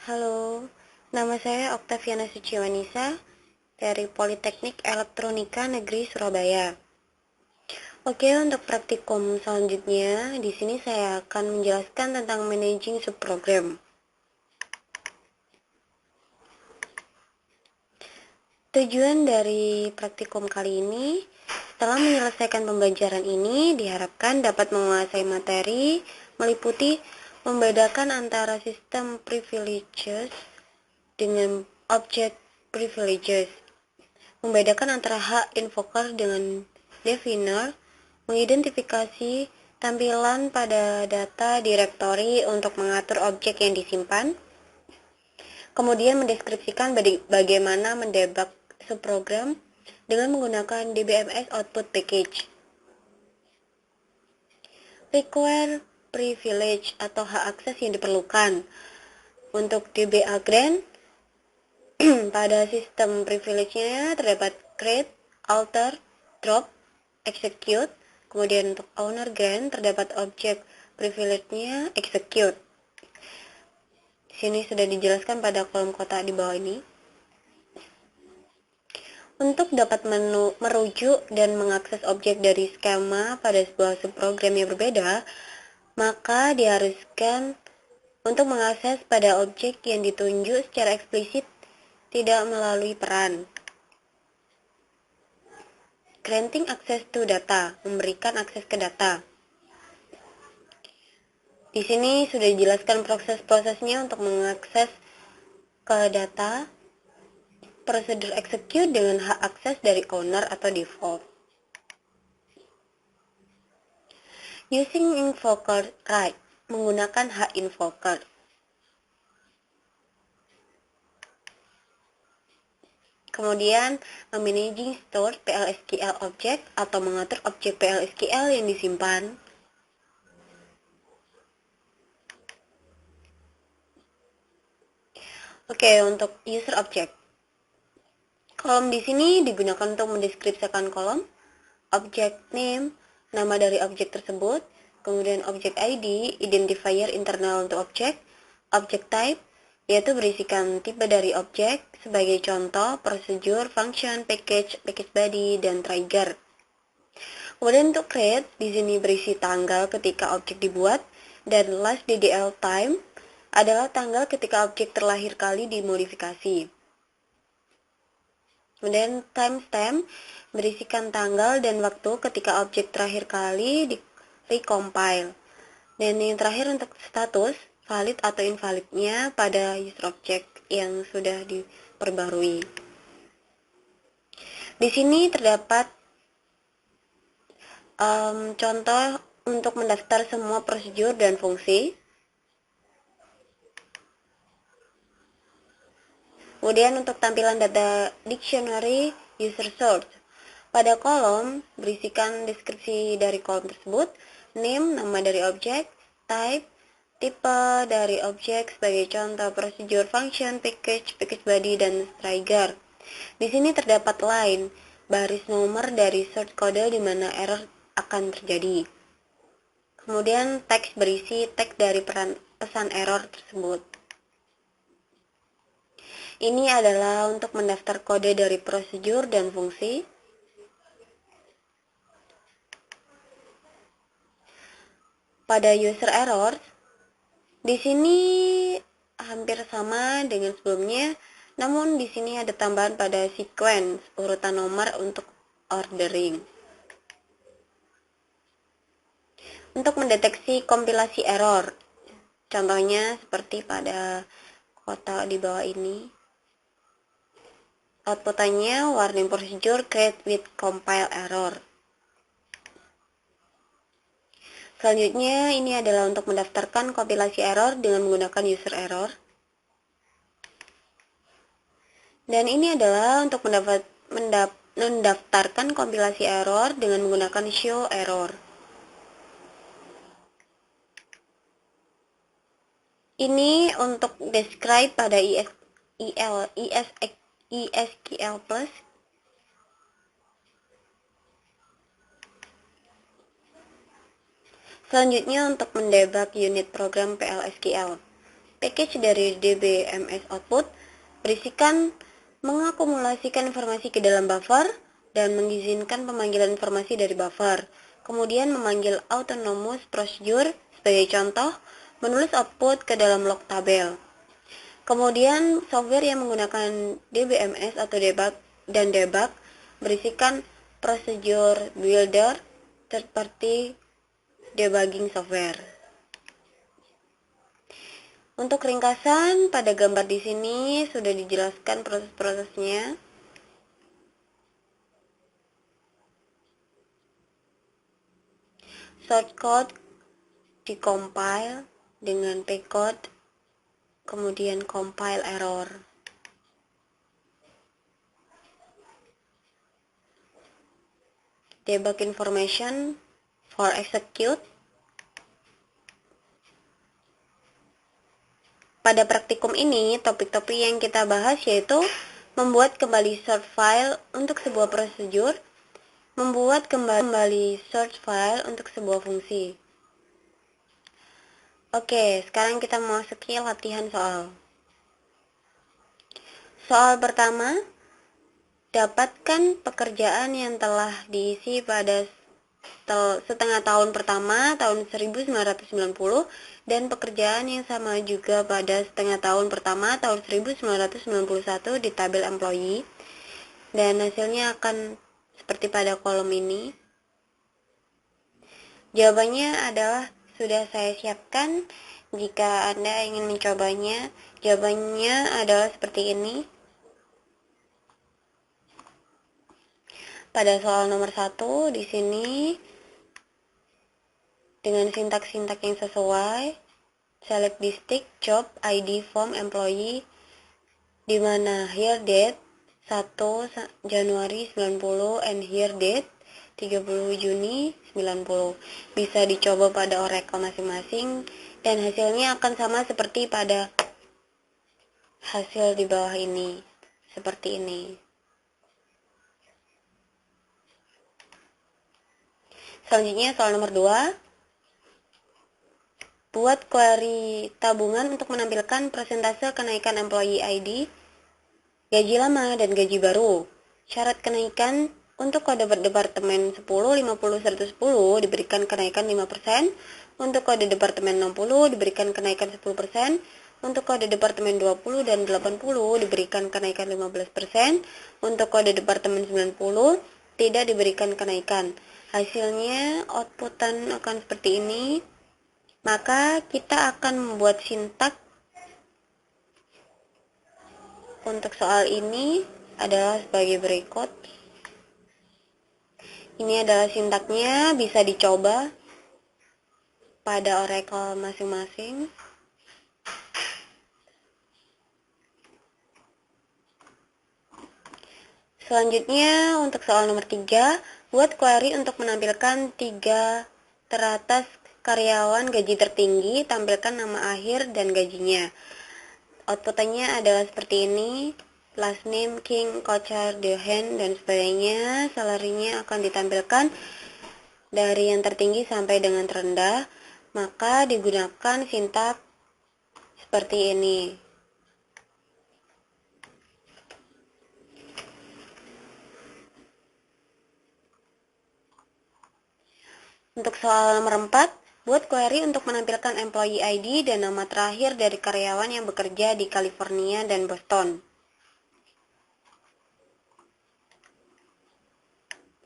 Halo, nama saya Oktaviana Suciwanisa dari Politeknik Elektronika Negeri Surabaya. Oke, untuk praktikum selanjutnya, di sini saya akan menjelaskan tentang managing subprogram. Tujuan dari praktikum kali ini, setelah menyelesaikan pembelajaran ini, diharapkan dapat menguasai materi, meliputi membedakan antara sistem privileges dengan object privileges, membedakan antara hak invoker dengan definor, mengidentifikasi tampilan pada data directory untuk mengatur objek yang disimpan, kemudian mendeskripsikan bagaimana mendebug subprogram dengan menggunakan DBMS Output Package. Require privilege atau hak akses yang diperlukan. Untuk DBA grant, pada sistem privilege-nya terdapat create, alter, drop, execute. Kemudian untuk owner grant terdapat objek privilege-nya execute. Di sini sudah dijelaskan pada kolom kotak di bawah ini. Untuk dapat merujuk dan mengakses objek dari skema pada sebuah subprogram yang berbeda, maka diharuskan untuk mengakses pada objek yang ditunjuk secara eksplisit tidak melalui peran. Granting access to data, memberikan akses ke data. Di sini sudah dijelaskan proses-prosesnya untuk mengakses ke data, prosedur execute dengan hak akses dari owner atau default. Using invoker right, menggunakan hak invoker. Kemudian, managing stored PLSQL object atau mengatur objek PLSQL yang disimpan. Oke, untuk user object. Kolom di sini digunakan untuk mendeskripsikan kolom, objek name, nama dari objek tersebut, kemudian objek ID, identifier internal untuk objek type, yaitu berisikan tipe dari objek, sebagai contoh, prosedur, function, package body, dan trigger. Kemudian untuk create, di sini berisi tanggal ketika objek dibuat, dan last DDL time adalah tanggal ketika objek terlahir kali dimodifikasi. Kemudian timestamp berisikan tanggal dan waktu ketika objek terakhir kali di recompile. Dan yang terakhir untuk status, valid atau invalidnya pada user object yang sudah diperbarui. Di sini terdapat contoh untuk mendaftar semua prosedur dan fungsi. Kemudian untuk tampilan data dictionary user source. Pada kolom berisikan deskripsi dari kolom tersebut, name, nama dari objek, type, tipe dari objek sebagai contoh prosedur, function, package body, dan trigger. Di sini terdapat line, baris nomor dari source kode di mana error akan terjadi. Kemudian teks berisi teks dari pesan error tersebut. Ini adalah untuk mendaftar kode dari prosedur dan fungsi. Pada user error, di sini hampir sama dengan sebelumnya, namun di sini ada tambahan pada sequence urutan nomor untuk ordering. Untuk mendeteksi kompilasi error, contohnya seperti pada kotak di bawah ini. Outputannya warning procedure create with compile error. Selanjutnya ini adalah untuk mendaftarkan kompilasi error dengan menggunakan user error. Dan ini adalah untuk mendaftarkan kompilasi error dengan menggunakan show error. Ini untuk describe pada ESQL Plus. Selanjutnya untuk mendebug unit program PLSQL. Package dari DBMS output berisikan mengakumulasikan informasi ke dalam buffer dan mengizinkan pemanggilan informasi dari buffer. Kemudian memanggil autonomous procedure, sebagai contoh, menulis output ke dalam log tabel. Kemudian software yang menggunakan DBMS atau debug berisikan procedure builder seperti debugging software. Untuk ringkasan, pada gambar di sini sudah dijelaskan proses-prosesnya. Source code dikompile dengan pcode, kemudian compile error. Debug information for execute. Pada praktikum ini, topik-topik yang kita bahas yaitu membuat kembali source file untuk sebuah prosedur, membuat kembali source file untuk sebuah fungsi. Oke, sekarang kita memasuki latihan soal. Soal pertama, dapatkan pekerjaan yang telah diisi pada setengah tahun pertama tahun 1990 dan pekerjaan yang sama juga pada setengah tahun pertama tahun 1991 di tabel employee, dan hasilnya akan seperti pada kolom ini. Jawabannya adalah sudah saya siapkan. Jika Anda ingin mencobanya, jawabannya adalah seperti ini. Pada soal nomor 1 di sini dengan sintak-sintak yang sesuai, select district, job, ID, form, employee, di mana here date 1 Januari 90 and here date 30 Juni 90. Bisa dicoba pada Oracle masing-masing dan hasilnya akan sama seperti pada hasil di bawah ini, seperti ini. Selanjutnya soal nomor 2. Buat query tabungan untuk menampilkan persentase kenaikan employee ID, gaji lama, dan gaji baru. Syarat kenaikan untuk kode departemen 10, 50, 110 diberikan kenaikan 5%, untuk kode departemen 60 diberikan kenaikan 10%, untuk kode departemen 20 dan 80 diberikan kenaikan 15%, untuk kode departemen 90 tidak diberikan kenaikan. Hasilnya outputan akan seperti ini. Maka kita akan membuat sintak untuk soal ini adalah sebagai berikut. Ini adalah sintaknya, bisa dicoba pada Oracle masing-masing. Selanjutnya untuk soal nomor 3, buat query untuk menampilkan 3 teratas karyawan gaji tertinggi, tampilkan nama akhir dan gajinya. Outputannya adalah seperti ini. Last name, King, Kochar, Dehen, dan sebagainya. Salarinya akan ditampilkan dari yang tertinggi sampai dengan terendah. Maka digunakan sintak seperti ini. Untuk soal nomor 4, buat query untuk menampilkan employee ID dan nama terakhir dari karyawan yang bekerja di California dan Boston.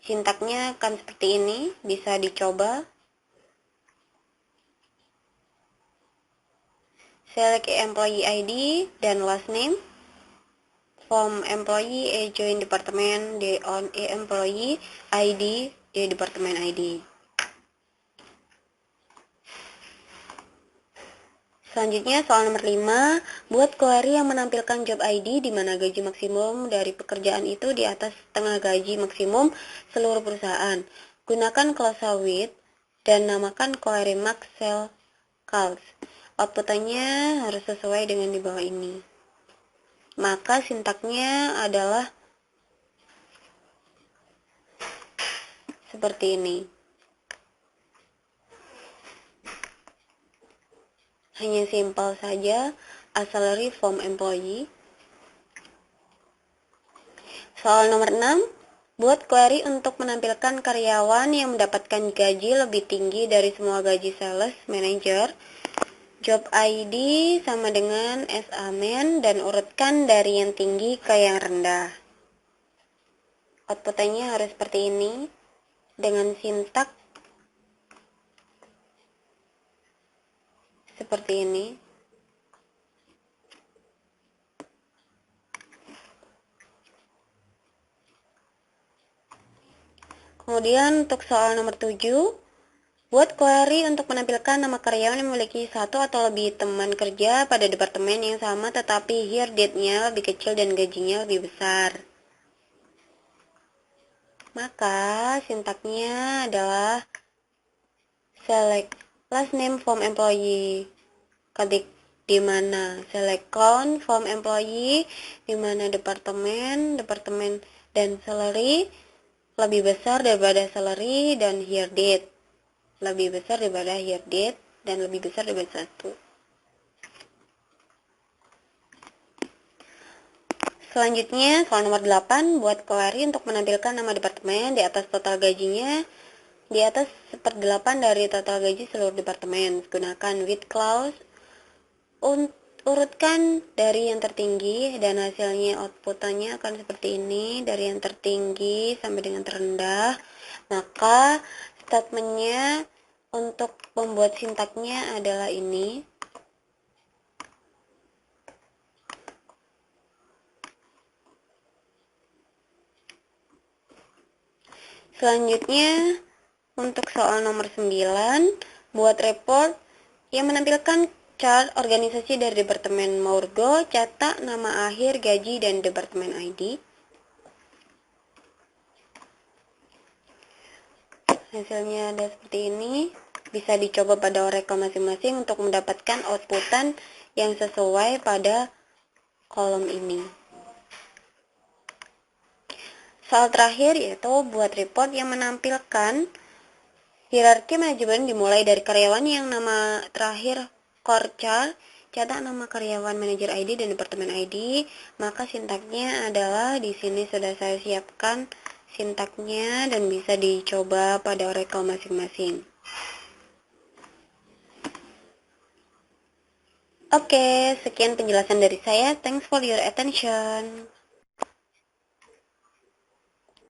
Sintaknya akan seperti ini, bisa dicoba. Select employee ID dan last name. From employee, join department, on employee, ID, department ID. Selanjutnya soal nomor 5, buat query yang menampilkan job ID di mana gaji maksimum dari pekerjaan itu di atas setengah gaji maksimum seluruh perusahaan. Gunakan klausa with dan namakan query max cell calcs. Outputannya harus sesuai dengan di bawah ini. Maka sintaknya adalah seperti ini. Hanya simpel saja, a salary from employee. Soal nomor 6, buat query untuk menampilkan karyawan yang mendapatkan gaji lebih tinggi dari semua gaji sales manager. Job ID sama dengan SAMen dan urutkan dari yang tinggi ke yang rendah. Outputnya harus seperti ini dengan sintak seperti ini. Kemudian untuk soal nomor 7, buat query untuk menampilkan nama karyawan yang memiliki satu atau lebih teman kerja pada departemen yang sama tetapi here date-nya lebih kecil dan gajinya lebih besar. Maka sintaknya adalah select last name from employee. Ketik di mana select count from employee, di mana departemen dan salary lebih besar daripada salary dan here date. Lebih besar daripada here date dan lebih besar daripada 1. Selanjutnya, soal nomor 8, buat query untuk menampilkan nama departemen di atas total gajinya, di atas 1/8 dari total gaji seluruh departemen. Gunakan with clause, urutkan dari yang tertinggi, dan hasilnya outputnya akan seperti ini, dari yang tertinggi sampai dengan terendah. Maka, statementnya untuk membuat sintaknya adalah ini. Selanjutnya, untuk soal nomor 9, buat report yang menampilkan chart organisasi dari Departemen Morgo, cetak nama akhir, gaji, dan Departemen ID. Hasilnya ada seperti ini. Bisa dicoba pada Oracle masing-masing untuk mendapatkan outputan yang sesuai pada kolom ini. Soal terakhir yaitu buat report yang menampilkan hierarki manajemen dimulai dari karyawan yang nama terakhir core chart, cetak nama karyawan manajer ID dan departemen ID. Maka sintaknya adalah di sini sudah saya siapkan sintaknya dan bisa dicoba pada Oracle masing-masing. Oke, sekian penjelasan dari saya. Thanks for your attention.